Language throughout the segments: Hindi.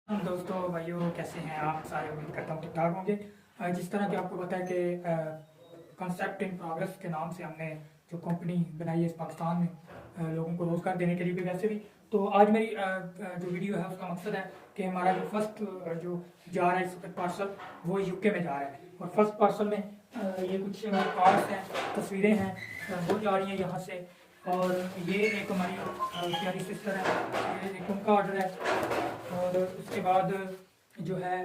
हम दोस्तों भाइयों कैसे हैं आप सारे। उम्मीद करता हूँ ठीक ठाक होंगे। जिस तरह कि आपको पता है कि कंसेप्ट इन प्रोग्रेस के नाम से हमने जो कंपनी बनाई है इस पाकिस्तान में लोगों को रोज़गार देने के लिए भी वैसे भी। तो आज मेरी जो वीडियो है उसका मकसद है कि हमारा जो फर्स्ट जो जा रहा है पार्सल वो यूके में जा रहा है। और फर्स्ट पार्सल में ये कुछ कार्ड्स हैं, तस्वीरें हैं, वो जा रही हैं यहाँ से। और ये एक हमारी प्यारी सिस्टर है, ये एक उनका ऑर्डर है। और उसके बाद जो है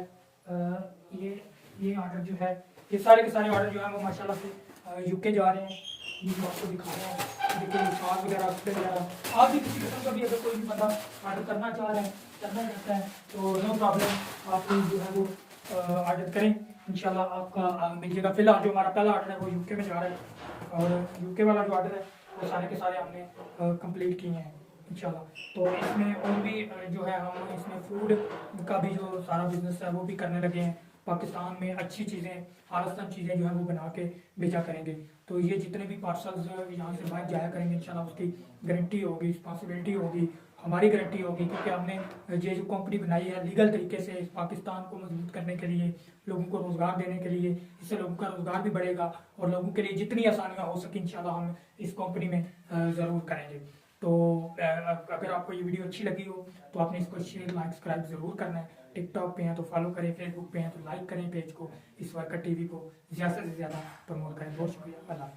ये ऑर्डर जो है, ये सारे के सारे ऑर्डर जो है वो माशाल्लाह से यूके जा रहे हैं। ये जो आपको दिखा रहे हैं, देखिए साग वगैरह कपड़े वगैरह। आप भी किसी किस्म का भी अगर कोई भी बंदा ऑर्डर करना चाह रहे हैं, करना चाहता है तो नो प्रॉब्लम, आप जो है वो ऑर्डर करें, इंशाल्लाह आपका मिल जाएगा। फिलहाल जो हमारा पहला ऑर्डर है वो यूके में जा रहा है। और यूके वाला जो ऑर्डर है वो सारे के सारे हमने कंप्लीट किए हैं इंशाल्लाह। तो इसमें और भी जो है हम इसमें फूड का भी जो सारा बिजनेस है वो भी करने लगे हैं। पाकिस्तान में अच्छी चीज़ें, आलसन चीज़ें जो है वो बना के भेजा करेंगे। तो ये जितने भी पार्सल्स यहाँ से बाहर जाया करेंगे इंशाल्लाह उसकी गारंटी होगी, रिस्पॉन्सिबिलिटी होगी, हमारी गारंटी होगी। क्योंकि हमने ये जो कंपनी बनाई है लीगल तरीके से इस पाकिस्तान को मजबूत करने के लिए, लोगों को रोज़गार देने के लिए, इससे लोगों का रोज़गार भी बढ़ेगा और लोगों के लिए जितनी आसानियाँ हो सके इंशाल्लाह हम इस कंपनी में ज़रूर करेंगे। तो अगर आपको ये वीडियो अच्छी लगी हो तो आपने इसको शेयर लाइक सब्सक्राइब ज़रूर करना है। टिकटॉक पे हैं तो फॉलो करें, फेसबुक पे हैं तो लाइक करें पेज को, इस वर्कर टीवी को ज़्यादा से ज़्यादा प्रमोट करें। बहुत शुक्रिया, अल्लाह।